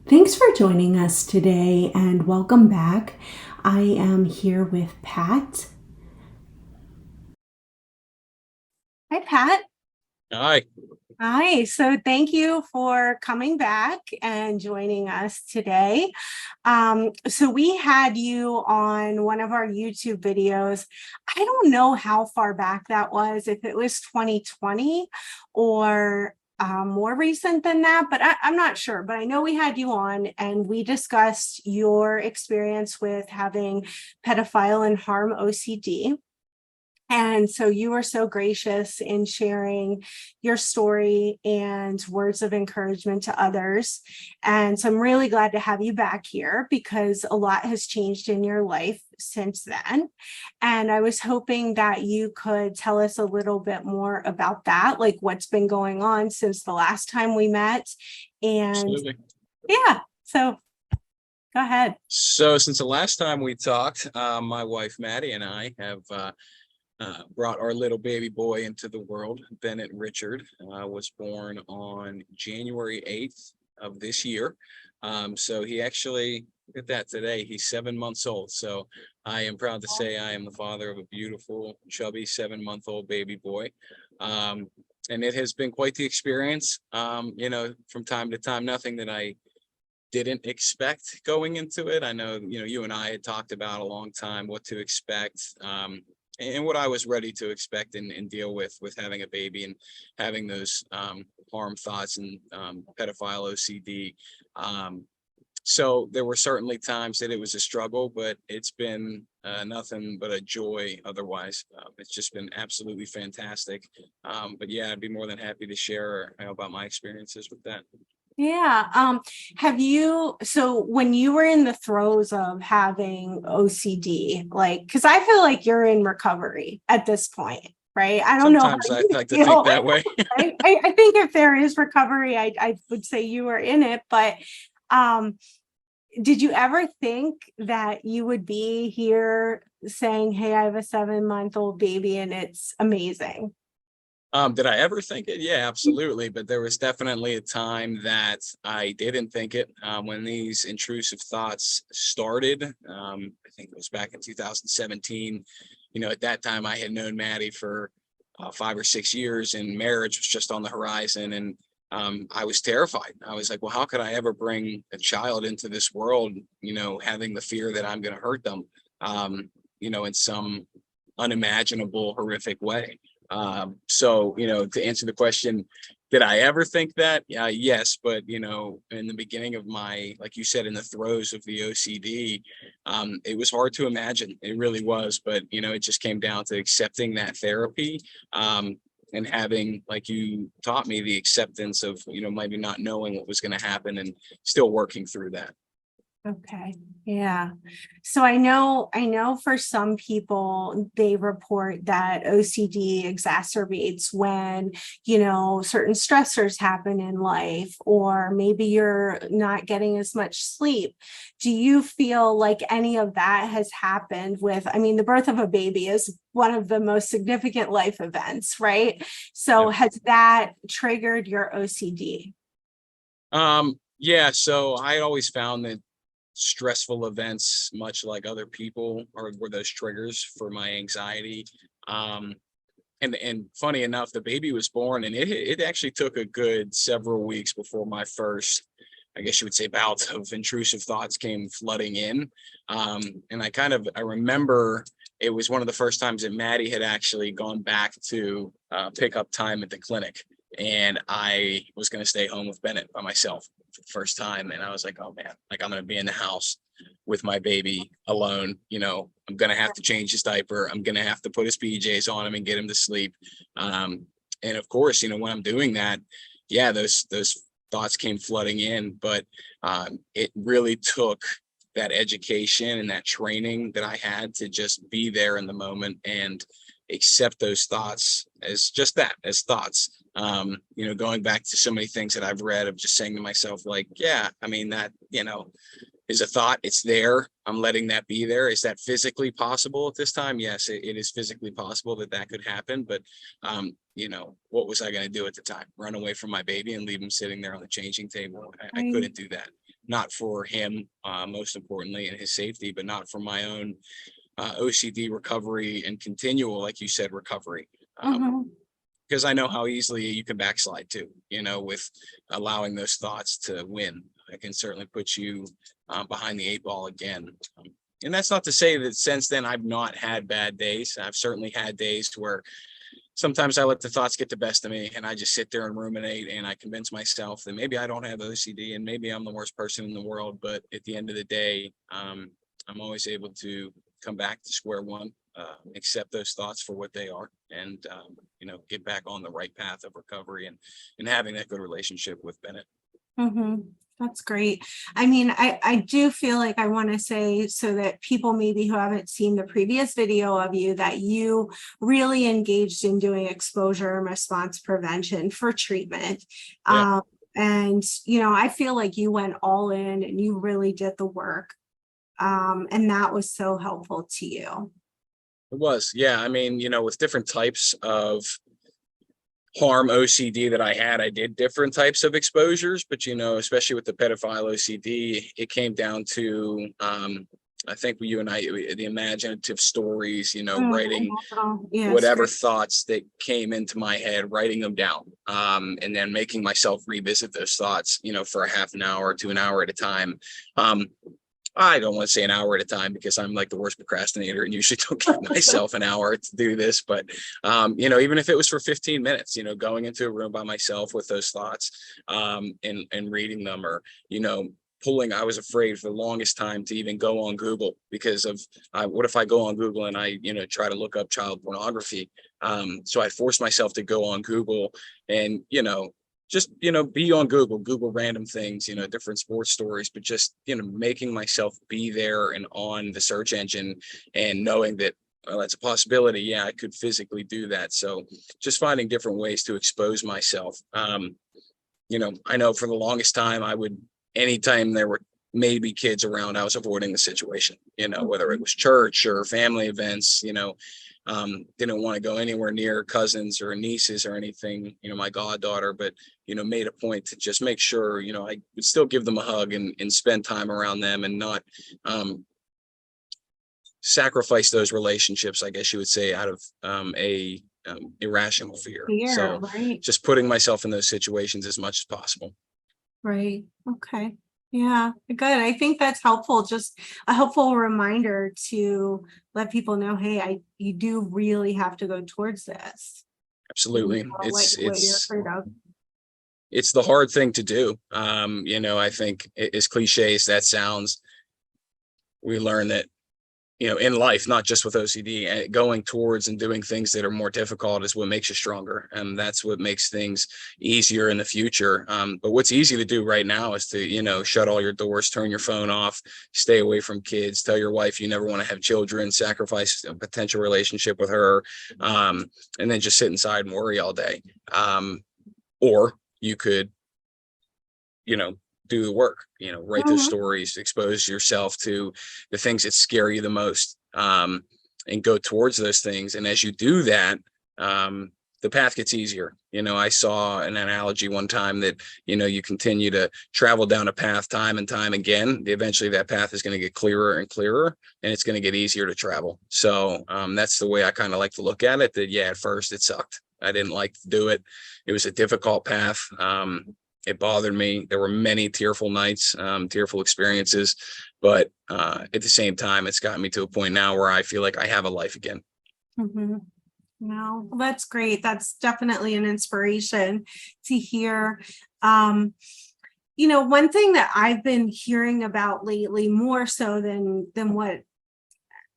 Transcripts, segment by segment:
Thanks for joining us today and welcome back. I am here with Pat. Hi, Pat. Hi. Hi. So thank you for coming back and joining us today. So we had you on one of our YouTube videos. I don't know how far back that was, if it was 2020 or more recent than that, but I'm not sure. But I know we had you on and we discussed your experience with having pedophile and harm OCD. And so you were so gracious in sharing your story and words of encouragement to others. And so I'm really glad to have you back here because a lot has changed in your life since then. And I was hoping that you could tell us a little bit more about that, like what's been going on since the last time we met. And Absolutely. yeah, so go ahead. So since the last time we talked, my wife Maddie and I have brought our little baby boy into the world. Bennett Richard was born on January 8th of this year. So he actually, look at that today, he's 7 months old. So I am proud to say I am the father of a beautiful, chubby 7-month-old baby boy. And it has been quite the experience. From time to time, nothing that I didn't expect going into it. I know, you and I had talked about a long time what to expect, and what I was ready to expect and deal with having a baby and having those harm thoughts and pedophile OCD. So there were certainly times that it was a struggle, but it's been nothing but a joy otherwise. It's just been absolutely fantastic. But yeah, I'd be more than happy to share about my experiences with that. Yeah. So when you were in the throes of having OCD, like, because I feel like you're in recovery at this point, right? I don't know how Sometimes I you like to think feel. that way. I think if there is recovery, I would say you were in it, but um, did you ever think that you would be here saying, hey, I have a 7-month-old baby and it's amazing? Did I ever think it? Yeah, absolutely. But there was definitely a time that I didn't think it. When these intrusive thoughts started, I think it was back in 2017. At that time I had known Maddie for 5 or 6 years, and marriage was just on the horizon. And I was terrified. I was like, well, how could I ever bring a child into this world, having the fear that I'm going to hurt them, in some unimaginable, horrific way. So, to answer the question, did I ever think that? Yes, but in the beginning of my, like you said, in the throes of the OCD, it was hard to imagine. It really was, but it just came down to accepting that therapy, and having, like you taught me, the acceptance of maybe not knowing what was going to happen and still working through that. Okay. Yeah. So I know for some people, they report that OCD exacerbates when, certain stressors happen in life, or maybe you're not getting as much sleep. Do you feel like any of that has happened with, the birth of a baby is one of the most significant life events, right? So Yeah. has that triggered your OCD? Yeah. So I always found that stressful events, much like other people, were those triggers for my anxiety. Um, and funny enough, the baby was born, and it actually took a good several weeks before my first, I guess you would say, bouts of intrusive thoughts came flooding in. And I remember it was one of the first times that Maddie had actually gone back to pick up time at the clinic, and I was going to stay home with Bennett by myself for the first time. And I was like, oh man, like I'm going to be in the house with my baby alone. I'm going to have to change his diaper. I'm going to have to put his PJs on him and get him to sleep. And of course, when I'm doing that, yeah, those thoughts came flooding in, but it really took that education and that training that I had to just be there in the moment and accept those thoughts as just that, as thoughts. Going back to so many things that I've read, of just saying to myself, like, yeah, that, is a thought. It's there. I'm letting that be there. Is that physically possible at this time? Yes, it is physically possible that could happen. But, what was I going to do at the time? Run away from my baby and leave him sitting there on the changing table? I I couldn't do that. not for him, most importantly, and his safety, but not for my own OCD recovery and continual, like you said, recovery. Because I know how easily you can backslide too, with allowing those thoughts to win. It can certainly put you behind the 8 ball again. And that's not to say that since then I've not had bad days. I've certainly had days where sometimes I let the thoughts get the best of me and I just sit there and ruminate, and I convince myself that maybe I don't have OCD and maybe I'm the worst person in the world. But at the end of the day, I'm always able to come back to square one, accept those thoughts for what they are, and get back on the right path of recovery and having that good relationship with Bennett. That's great. I mean, I do feel like I want to say, so that people maybe who haven't seen the previous video of you, that you really engaged in doing exposure and response prevention for treatment. Yeah. And, I feel like you went all in and you really did the work. And that was so helpful to you. It was. Yeah. I mean, with different types of harm OCD that I did different types of exposures, but especially with the pedophile OCD, it came down to I think you and I, the imaginative stories, writing whatever thoughts that came into my head, writing them down, and then making myself revisit those thoughts, for a half an hour to an hour at a time. I don't want to say an hour at a time because I'm like the worst procrastinator and usually don't give myself an hour to do this. But, even if it was for 15 minutes, going into a room by myself with those thoughts, and reading them, or, I was afraid for the longest time to even go on Google because of what if I go on Google and I, try to look up child pornography. So I forced myself to go on Google and, just, be on Google random things, different sports stories, but just, making myself be there and on the search engine and knowing that, well, that's a possibility. Yeah, I could physically do that. So just finding different ways to expose myself. I know for the longest time anytime there were maybe kids around, I was avoiding the situation, whether it was church or family events, didn't want to go anywhere near cousins or nieces or anything, my goddaughter, but, made a point to just make sure, I would still give them a hug and spend time around them and not sacrifice those relationships, I guess you would say, out of a irrational fear. So right. Just putting myself in those situations as much as possible. Right. Okay. Yeah, good. I think that's helpful. Just a helpful reminder to let people know, hey, you do really have to go towards this. Absolutely. What you're afraid of. It's the hard thing to do. I think as cliche as that sounds, we learn that, in life, not just with OCD, going towards and doing things that are more difficult is what makes you stronger. And that's what makes things easier in the future. But what's easy to do right now is to, shut all your doors, turn your phone off, stay away from kids, tell your wife you never want to have children, sacrifice a potential relationship with her, and then just sit inside and worry all day. Or you could, do the work, write those stories, expose yourself to the things that scare you the most, and go towards those things. And as you do that, the path gets easier. I saw an analogy one time that, you continue to travel down a path time and time again, eventually that path is going to get clearer and clearer, and it's going to get easier to travel. So that's the way I kind of like to look at it, that, at first it sucked. I didn't like to do it. It was a difficult path. It bothered me. There were many tearful nights, tearful experiences, but at the same time, it's gotten me to a point now where I feel like I have a life again. No, that's great. That's definitely an inspiration to hear. One thing that I've been hearing about lately, more so than what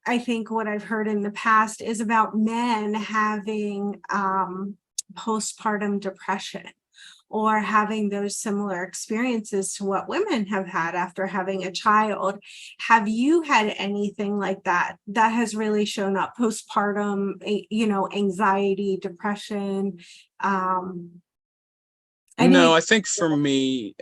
I think what I've heard in the past, is about men having postpartum depression, or having those similar experiences to what women have had after having a child. Have you had anything like that has really shown up, postpartum, anxiety, depression? No, I think for me,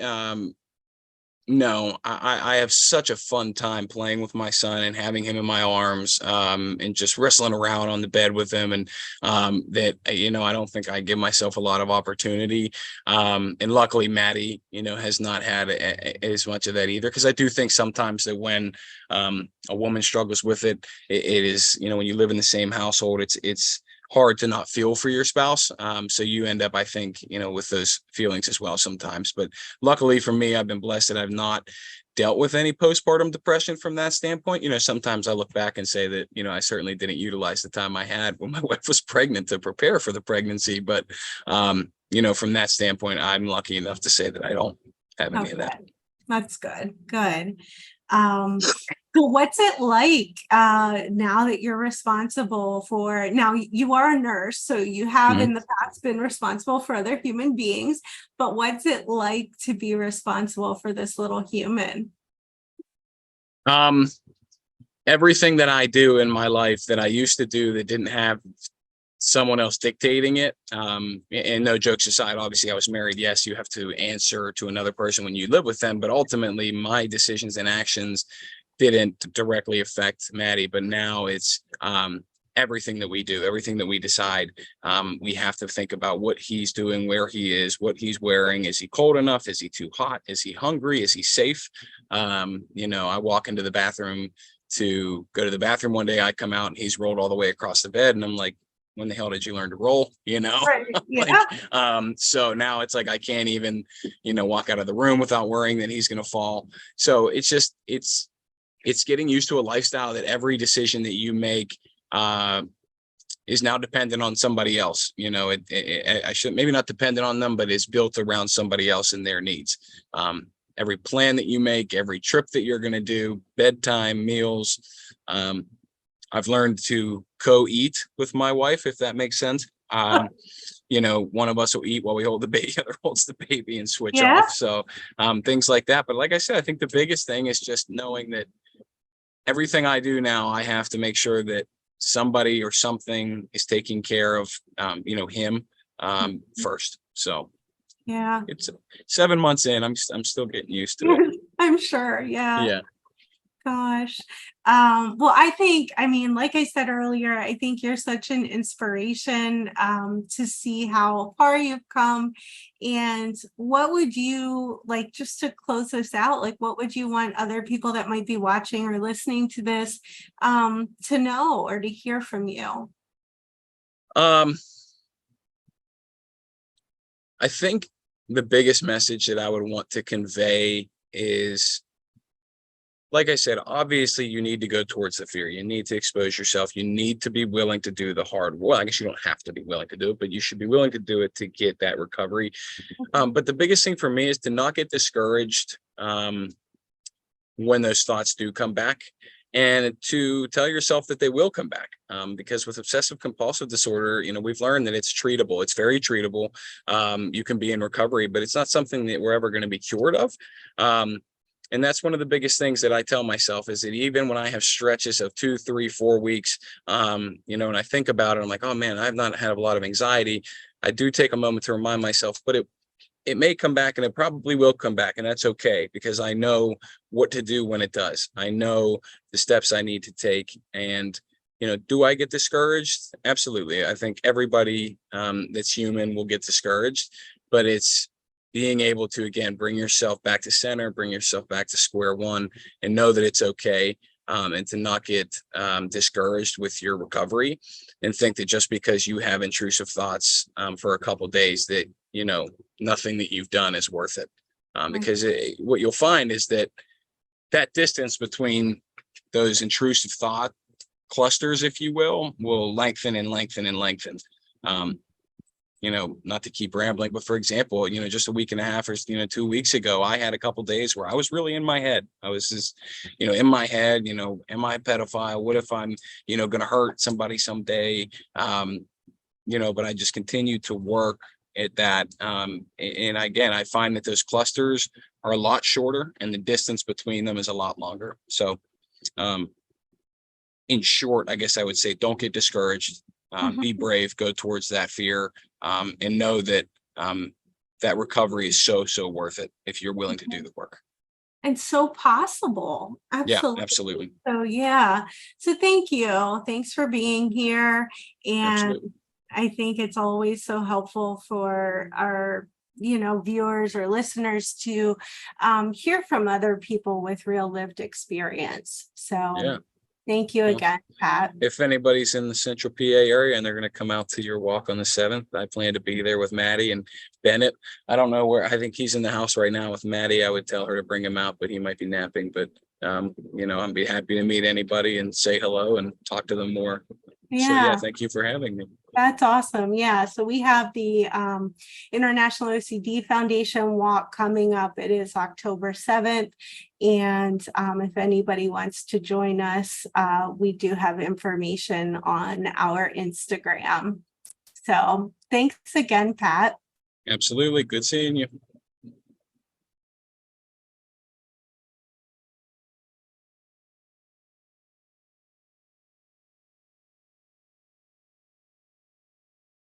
No, I have such a fun time playing with my son and having him in my arms, and just wrestling around on the bed with him. And that, I don't think I give myself a lot of opportunity. And luckily, Maddie, has not had as much of that either. Because I do think sometimes that when a woman struggles with it, it is, when you live in the same household, it's hard to not feel for your spouse. So you end up, I think, with those feelings as well sometimes. But luckily for me, I've been blessed that I've not dealt with any postpartum depression from that standpoint. Sometimes I look back and say that, I certainly didn't utilize the time I had when my wife was pregnant to prepare for the pregnancy. But, from that standpoint, I'm lucky enough to say that I don't have any of that. That's good. Good. So what's it like now that you're responsible for, now you are a nurse, so you have in the past been responsible for other human beings, but what's it like to be responsible for this little human? Everything that I do in my life that I used to do that didn't have someone else dictating it. And no jokes aside, obviously I was married. Yes, you have to answer to another person when you live with them, but ultimately my decisions and actions didn't directly affect Maddie. But now it's everything that we do, everything that we decide, we have to think about what he's doing, where he is, what he's wearing. Is he cold enough? Is he too hot? Is he hungry? Is he safe? I walk into the bathroom to go to the bathroom one day, I come out and he's rolled all the way across the bed, and I'm like, when the hell did you learn to roll? Right. Like, Yeah. So now it's like I can't even, walk out of the room without worrying that he's going to fall. So it's just it's getting used to a lifestyle that every decision that you make is now dependent on somebody else. I should maybe not dependent on them, but it's built around somebody else and their needs. Every plan that you make, every trip that you're going to do, bedtime, meals. I've learned to co-eat with my wife, if that makes sense. One of us will eat while we hold the baby, the other holds the baby and switch Yeah. off. So things like that. But like I said, I think the biggest thing is just knowing that everything I do now, I have to make sure that somebody or something is taking care of, him first. So Yeah. it's 7 months in. I'm still getting used to it. I'm sure. Yeah. Yeah. Gosh. Well, I mean, like I said earlier, I think you're such an inspiration to see how far you've come. And what would you like, just to close this out, like what would you want other people that might be watching or listening to this to know or to hear from you? I think the biggest message that I would want to convey is, like I said, obviously you need to go towards the fear. You need to expose yourself. You need to be willing to do the hard work. Well, I guess you don't have to be willing to do it, but you should be willing to do it to get that recovery. But the biggest thing for me is to not get discouraged when those thoughts do come back, and to tell yourself that they will come back. Because with obsessive compulsive disorder, we've learned that it's treatable. It's very treatable. You can be in recovery, but it's not something that we're ever going to be cured of. And that's one of the biggest things that I tell myself, is that even when I have stretches of 2, 3, 4 weeks, and I think about it, I'm like, oh man, I've not had a lot of anxiety. I do take a moment to remind myself, but it may come back, and it probably will come back. And that's okay, because I know what to do when it does. I know the steps I need to take. And, do I get discouraged? Absolutely. I think everybody that's human will get discouraged, but it's being able to, again, bring yourself back to center, bring yourself back to square one, and know that it's okay. And to not get discouraged with your recovery, and think that just because you have intrusive thoughts for a couple of days, that, nothing that you've done is worth it. Because what you'll find is that distance between those intrusive thought clusters, if you will lengthen and lengthen and lengthen. Not to keep rambling, but for example, just a week and a half or 2 weeks ago, I had a couple days where I was really in my head. I was just, in my head, am I a pedophile? What if I'm, going to hurt somebody someday? But I just continued to work at that. And again, I find that those clusters are a lot shorter and the distance between them is a lot longer. So, in short, I guess I would say, don't get discouraged. Be brave, go towards that fear, and know that that recovery is so worth it if you're willing to do the work. And so possible. Yeah, Absolutely. absolutely. So yeah. So thank you. Thanks for being here. And Absolutely. I think it's always so helpful for our, viewers or listeners to hear from other people with real lived experience. So Yeah. thank you Well, again, Pat. if anybody's in the central PA area and they're going to come out to your walk on the 7th, I plan to be there with Maddie and Bennett. I don't know where, I think he's in the house right now with Maddie. I would tell her to bring him out, but he might be napping. But, I'd be happy to meet anybody and say hello and talk to them more. So, yeah, Yeah. thank you for having me. That's awesome. Yeah. So we have the International OCD Foundation walk coming up. It is October 7th. And if anybody wants to join us, we do have information on our Instagram. So thanks again, Pat. Absolutely. Good seeing you.